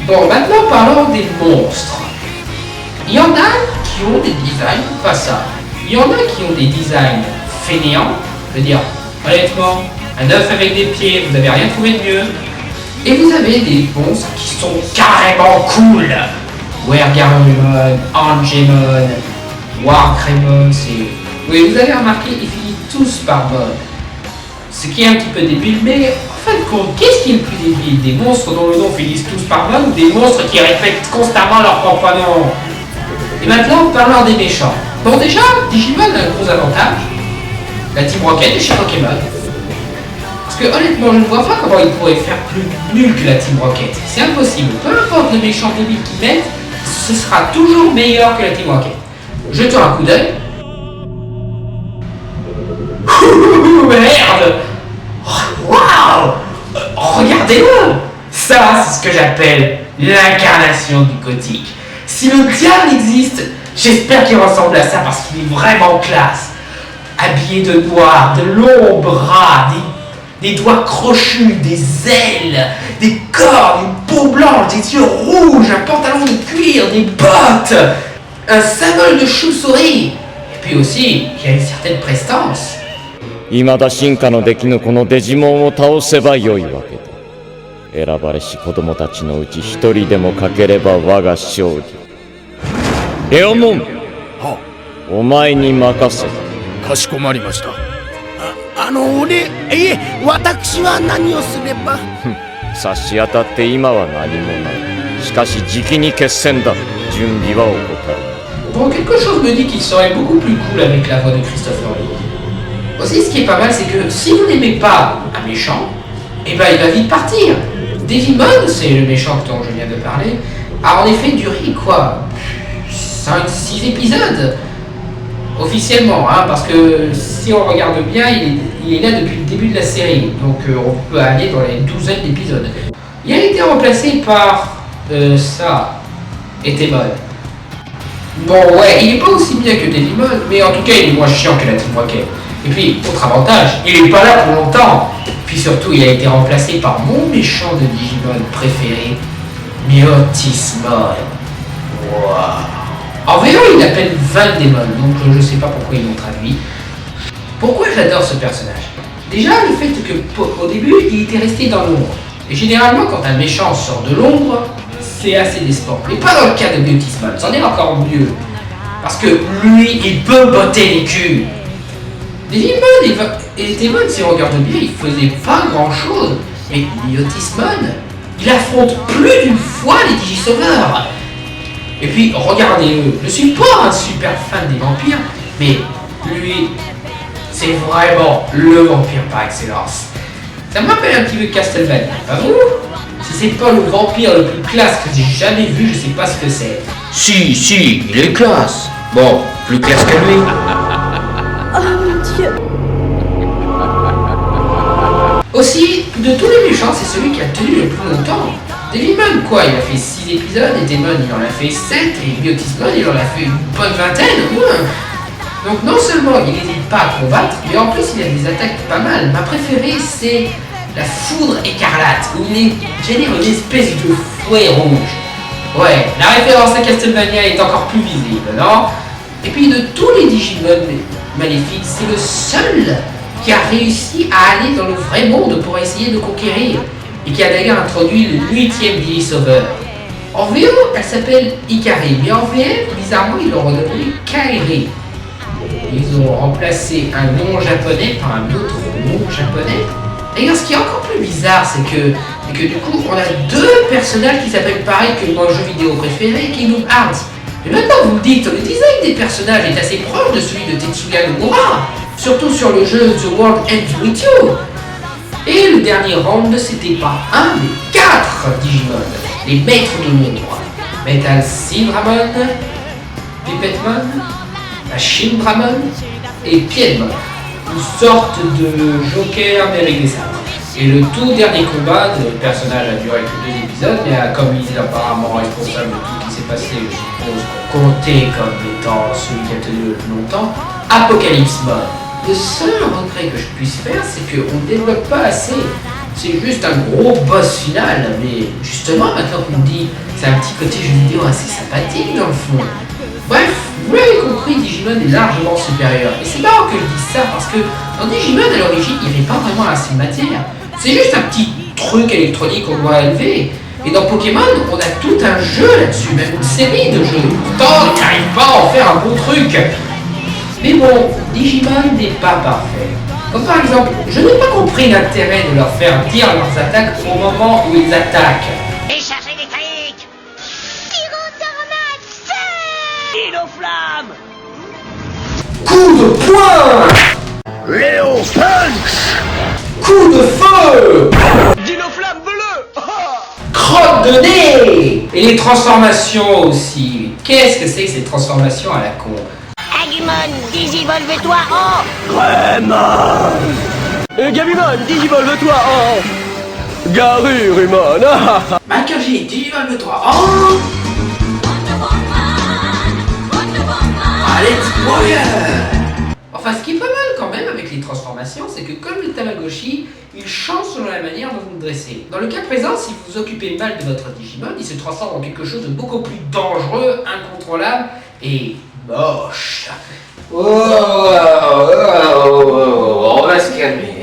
Bon, maintenant parlons des monstres. Il y en a qui ont des designs pas ça. Il y en a qui ont des designs fainéants. Je veux dire, honnêtement, un œuf avec des pieds, vous n'avez rien trouvé de mieux. Et vous avez des monstres qui sont carrément cool. Wergarurumon, Angemon, Wargreymon, c'est... Oui, vous avez remarqué, ils finissent tous par Mon. Ce qui est un petit peu débile, mais en fin de compte, qu'est-ce qui est le plus débile? Des monstres dont le nom finissent tous par Mon ou des monstres qui répètent constamment leur propre nom? Et maintenant, parlons des méchants. Bon, déjà, Digimon a un gros avantage. La Team Rocket est chez Pokémon. Parce que honnêtement, je ne vois pas comment ils pourraient faire plus nul que la Team Rocket. C'est impossible. Peu importe le méchant débile qu'ils mettent, ce sera toujours meilleur que la Team Rocket. Jetons un coup d'œil. Merde! Waouh! Regardez-le! Ça, c'est ce que j'appelle l'incarnation du gothique. Si le diable existe, j'espère qu'il ressemble à ça parce qu'il est vraiment classe. Habillé de noir, de longs bras, des doigts crochus, des ailes, des cornes, une peau blanche, des yeux rouges, un pantalon de cuir, des bottes, un symbole de chauve-souris. Et puis aussi, il y a une certaine prestance. 未だ進化のできぬこのデジモンを倒せばよいわけだ。選ばれし子供たちのうち一人でも欠ければ我が勝利。レオモン、お前に任せ。かしこまりました。私は何をすれば。差し当たって今は何もない。しかしじきに決戦だ。準備は怠る。Bon, quelque chose me dit qu'il serait beaucoup plus cool avec la voix de Christopher Lee. Aussi, ce qui est pas mal, c'est que si vous n'aimez pas un méchant, eh ben il va vite partir. Devimon, c'est le méchant dont je viens de parler, a en effet duré quoi 5-6 épisodes officiellement, hein, parce que si on regarde bien, il est là depuis le début de la série, donc on peut aller dans les douzaines d'épisodes. Il a été remplacé par ça, Etemon. Bon ouais, il est pas aussi bien que Devimon, mais en tout cas il est moins chiant que la Team Rocket. Et puis, autre avantage, il est pas là pour longtemps. Puis surtout, il a été remplacé par mon méchant de Digimon préféré, Myotismon. Wow. En VO, il appelle Vandemon, donc je sais pas pourquoi ils l'ont traduit. Pourquoi j'adore ce personnage? Déjà, le fait qu'au début, il était resté dans l'ombre. Et généralement, quand un méchant sort de l'ombre, c'est assez décevant. Mais pas dans le cas de Myotismon, c'en est encore mieux. Parce que lui, il peut botter les culs. Devimon et Etemon, si on regarde bien, ils faisaient pas grand chose. Mais Myotismon, il affronte plus d'une fois les Digisauveurs. Et puis, regardez-le, je suis pas un super fan des vampires, mais lui, c'est vraiment le vampire par excellence. Ça me rappelle un petit peu Castlevania, pas vous? Si c'est pas le vampire le plus classe que j'ai jamais vu, je sais pas ce que c'est. Si, il est classe. Bon, plus classe que lui. Aussi, de tous les méchants, c'est celui qui a tenu le plus longtemps. Devimon, quoi, il a fait 6 épisodes, Etemon, il en a fait 7, et Myotismon, il en a fait une bonne vingtaine, au moins. Donc non seulement il n'hésite pas à combattre, mais en plus il a des attaques pas mal. Ma préférée, c'est la foudre écarlate, où il génère une espèce de fouet rouge. Ouais, la référence à Castlevania est encore plus visible, non? Et puis de tous les Digimon maléfiques, c'est le seul qui a réussi à aller dans le vrai monde pour essayer de conquérir, et qui a d'ailleurs introduit le 8e Digisauveur. En VO, elle s'appelle Ikari, mais en VF, bizarrement, ils l'ont renommée Kairi. Ils ont remplacé un nom japonais par un autre nom japonais. D'ailleurs, ce qui est encore plus bizarre, c'est que du coup, on a 2 personnages qui s'appellent pareil que mon jeu vidéo préféré, Kingdom Hearts. Et maintenant, vous me dites, le design des personnages est assez proche de celui de Tetsuya Nomura, surtout sur le jeu The World Ends With You. Et le dernier round, c'était pas un, mais 4 Digimon, les maîtres de l'ombre. Metal Sindramon, Pipetmon, Machine Dramon et Piedmon, une sorte de Joker mais avec des sabres. Et le tout dernier combat, le personnage a duré que 2 épisodes, mais comme il est apparemment responsable de tout ce qui s'est passé, je suppose qu'on comptait comme étant celui qui a tenu le plus longtemps, Apocalypse Mon. Le seul regret que je puisse faire, c'est qu'on ne développe pas assez c'est juste un gros boss final. Mais justement, maintenant qu'on me dit, c'est un petit côté jeu vidéo assez sympathique dans le fond. Bref, vous l'avez compris, Digimon est largement supérieur. Et c'est marrant que je dise ça parce que dans Digimon, à l'origine, il n'y avait pas vraiment assez de matière. C'est juste un petit truc électronique qu'on doit élever. Et dans Pokémon, on a tout un jeu là-dessus, même une série de jeux. Pourtant, on n'arrive pas à en faire un bon truc. Mais bon, Digimon n'est pas parfait. Comme par exemple, je n'ai pas compris l'intérêt de leur faire dire leurs attaques au moment où ils attaquent. Et chargez électrique! Tyrannosauromate, feu! Dino-flamme! Coup de poing! Léo Punch! Coup de feu! Dino-flamme bleu! Crotte de nez! Et les transformations aussi. Qu'est-ce que c'est que ces transformations à la con? Agumon, digivolve-toi en... Greymon! Gabumon, digivolve-toi en... Garurumon! Macagie, digivolve-toi en... Alex Warrior! Enfin, ce qui est pas mal quand même avec les transformations, c'est que comme le Tamagotchi, il change selon la manière dont vous le dressez. Dans le cas présent, si vous occupez mal de votre Digimon, il se transforme en quelque chose de beaucoup plus dangereux, incontrôlable et moche. Oh, on va se calmer.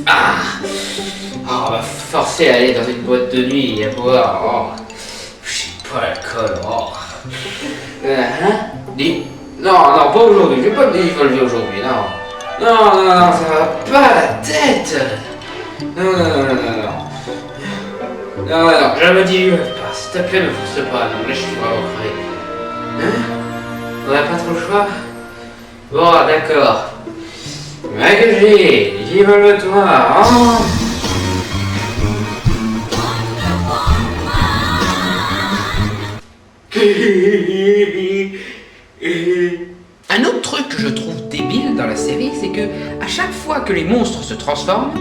Ah, on va forcer à aller dans une boîte de nuit et à boire. Oh, je sais pas l'alcool. Oh. Dis. Non, pas aujourd'hui, je vais pas me digivolver aujourd'hui, non. Non, ça va pas la tête. Non. Non, je me digivolve pas, s'il te plaît, me force pas, non, là je suis vraiment crevé. Hein? On n'a pas trop le choix? Bon, d'accord. Macagie, digivolve-toi, hein? Un autre truc que je trouve débile dans la série, c'est que à chaque fois que les monstres se transforment,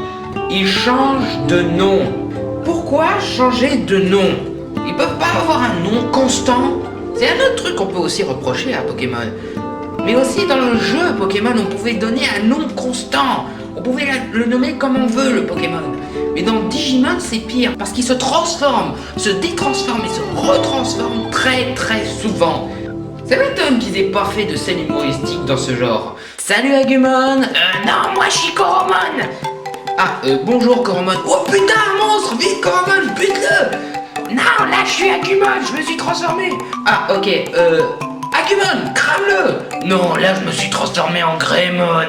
ils changent de nom. Pourquoi changer de nom? Ils peuvent pas avoir un nom constant. C'est un autre truc qu'on peut aussi reprocher à Pokémon. Mais aussi dans le jeu Pokémon, on pouvait donner un nom constant. On pouvait le nommer comme on veut, le Pokémon. Mais dans Digimon, c'est pire, parce qu'il se transforme, se détransforme et se retransforme très très souvent. Ça m'étonne qu'ils aient pas fait de scène humoristique dans ce genre. Salut Agumon. Non, moi je suis Coromon. Bonjour Coromon. Oh putain, un monstre. Vite Coromon, bute-le. Non, là je suis Agumon, je me suis transformé. Ok, Agumon, crame-le. Non, là je me suis transformé en Greymon.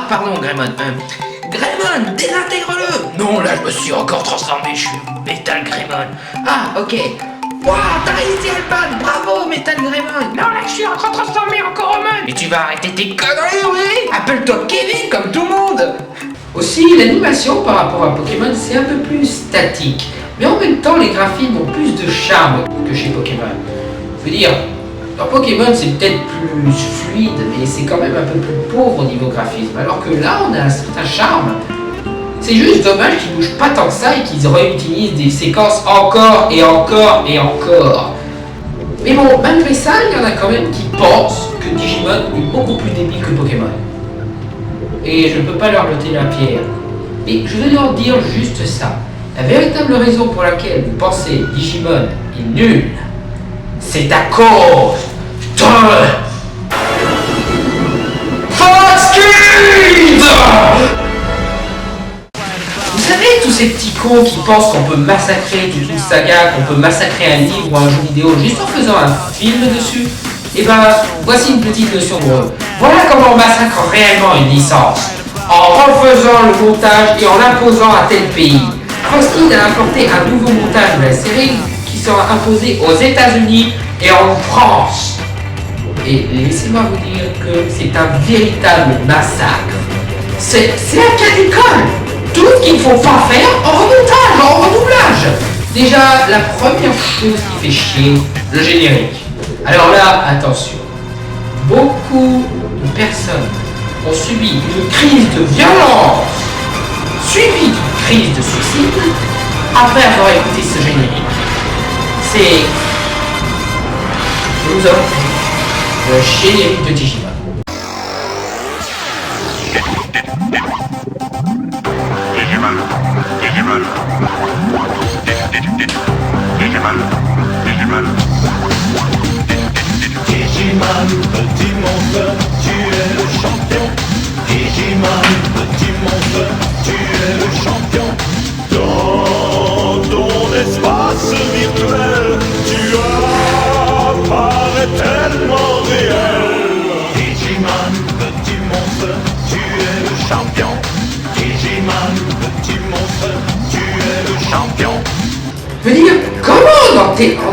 Pardon Greymon. Greymon, désintègre-le. Non, là je me suis encore transformé, je suis Metal Greymon. Ok. Waouh, t'as réussi Alban, bravo Metal Greymon. Non, là je suis encore transformé en Coromon. Mais tu vas arrêter tes conneries, oui. Appelle-toi Kevin comme tout le monde. Aussi, l'animation par rapport à Pokémon, c'est un peu plus statique. Mais en même temps, les graphismes ont plus de charme que chez Pokémon. Je veux dire, dans Pokémon, c'est peut-être plus fluide, mais c'est quand même un peu plus pauvre au niveau graphisme. Alors que là, on a un certain charme. C'est juste dommage qu'ils bougent pas tant que ça et qu'ils réutilisent des séquences encore et encore et encore. Mais bon, malgré ça, il y en a quand même qui pensent que Digimon est beaucoup plus débile que Pokémon. Et je ne peux pas leur jeter la pierre. Mais je vais leur dire juste ça. La véritable raison pour laquelle vous pensez Digimon est nul, c'est à cause de... Fox Kids! Vous savez, tous ces petits cons qui pensent qu'on peut massacrer toute une saga, qu'on peut massacrer un livre ou un jeu vidéo juste en faisant un film dessus? Eh ben, voici une petite notion pour eux. Voilà comment on massacre réellement une licence. En refaisant le montage et en l'imposant à tel pays. Foxkids a importé un nouveau montage de la série qui sera imposé aux États-Unis et en France. Et laissez-moi vous dire que c'est un véritable massacre. C'est un cas d'école. Tout ce qu'il ne faut pas faire en remontage, en redoublage. Déjà, la première chose qui fait chier, le générique. Alors là, attention. Beaucoup de personnes ont subi une crise de violence, suivie d'une crise de suicide, après avoir écouté ce générique. C'est... Nous avons fait le générique de Digimon. Digimon. Digimon, petit monstre, tu es le champion. Digimon, petit monstre, tu es le champion. Dans ton espace virtuel, tu apparais tellement réel. Digimon, petit monstre, tu es le champion. Digimon, petit monstre, tu es le champion. Je veux dire, comment on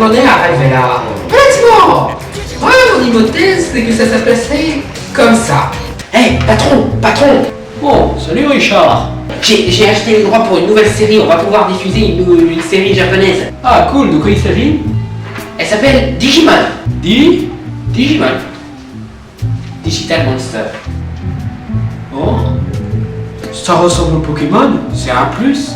en est arrivé là? Relativement. Moi, mon hypothèse, c'est que ça s'est passé comme ça. Hey, patron. Bon, salut Richard. J'ai acheté les droits pour une nouvelle série. On va pouvoir diffuser une série japonaise. Ah cool, de quoi il s'agit? Elle s'appelle Digimon. Digimon. Digital Monster. Oh. Ça ressemble au Pokémon, c'est un plus.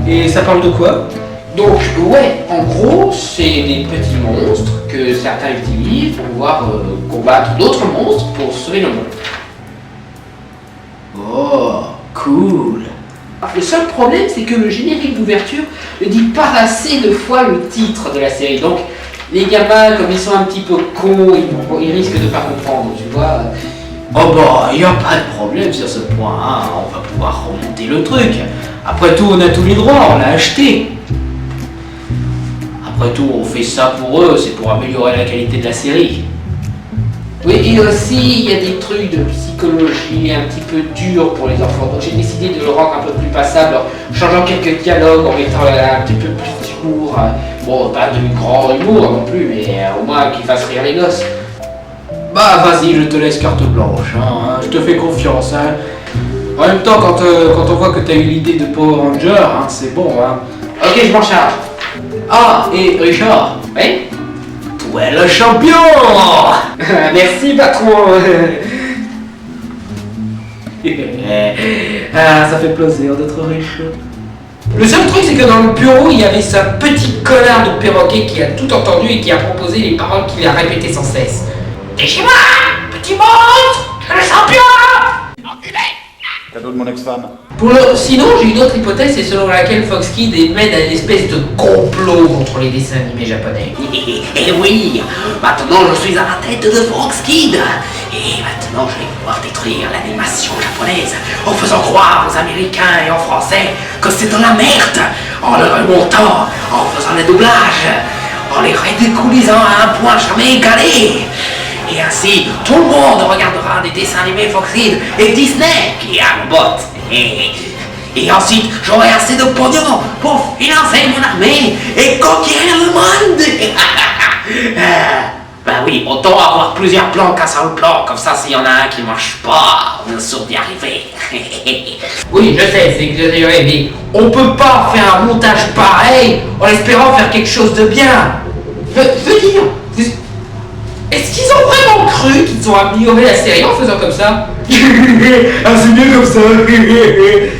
Et ça parle de quoi? Donc, ouais, en gros, c'est des petits monstres que certains utilisent pour pouvoir combattre d'autres monstres pour sauver le monde. Oh, cool. Le seul problème, c'est que le générique d'ouverture ne dit pas assez de fois le titre de la série. Donc, les gamins, comme ils sont un petit peu cons, ils risquent de pas comprendre, tu vois. Oh bah, y a pas de problème sur ce point, hein. On va pouvoir remonter le truc. Après tout, on a tous les droits, on l'a acheté. Après tout, on fait ça pour eux, c'est pour améliorer la qualité de la série. Oui, et aussi, il y a des trucs de psychologie un petit peu durs pour les enfants. Donc j'ai décidé de le rendre un peu plus passable en changeant quelques dialogues, en mettant un petit peu plus d'humour. Bon, pas de grand humour non plus, mais au moins qu'il fasse rire les gosses. Bah vas-y, je te laisse carte blanche, hein. Je te fais confiance, hein. En même temps, quand on voit que t'as eu l'idée de Power Ranger, hein, c'est bon, hein. Ok, je m'en charge. Ah, et Richard, Oui. toi le champion. Merci, patron. Ah, ça fait plaisir d'être riche. Le seul truc, c'est que dans le bureau, il y avait ce petit connard de perroquet qui a tout entendu et qui a proposé les paroles qu'il a répétées sans cesse. Digimon, petit monstre, le champion. Cadeau de mon ex-femme. Sinon, j'ai une autre hypothèse, c'est selon laquelle Fox Kids mène à une espèce de complot contre les dessins animés japonais. Et oui, maintenant je suis à la tête de Fox Kids. Et maintenant je vais pouvoir détruire l'animation japonaise en faisant croire aux Américains et aux Français que c'est de la merde, en le remontant, en faisant le doublage, en les ridiculisant à un point jamais égalé. Et ainsi, tout le monde regardera des dessins animés Fox Kids et Disney qui a le bot. Et ensuite, j'aurai assez de pognon pour financer mon armée et conquérir le monde. Bah oui, autant avoir plusieurs plans qu'un seul plan, comme ça s'il y en a un qui marche pas, on est sûr d'y arriver. Oui, je sais, c'est exagéré, mais on peut pas faire un montage pareil en espérant faire quelque chose de bien. Veux dire, est-ce qu'ils ont vraiment cru qu'ils ont amélioré la série en faisant comme ça? Ah, c'est bien comme ça.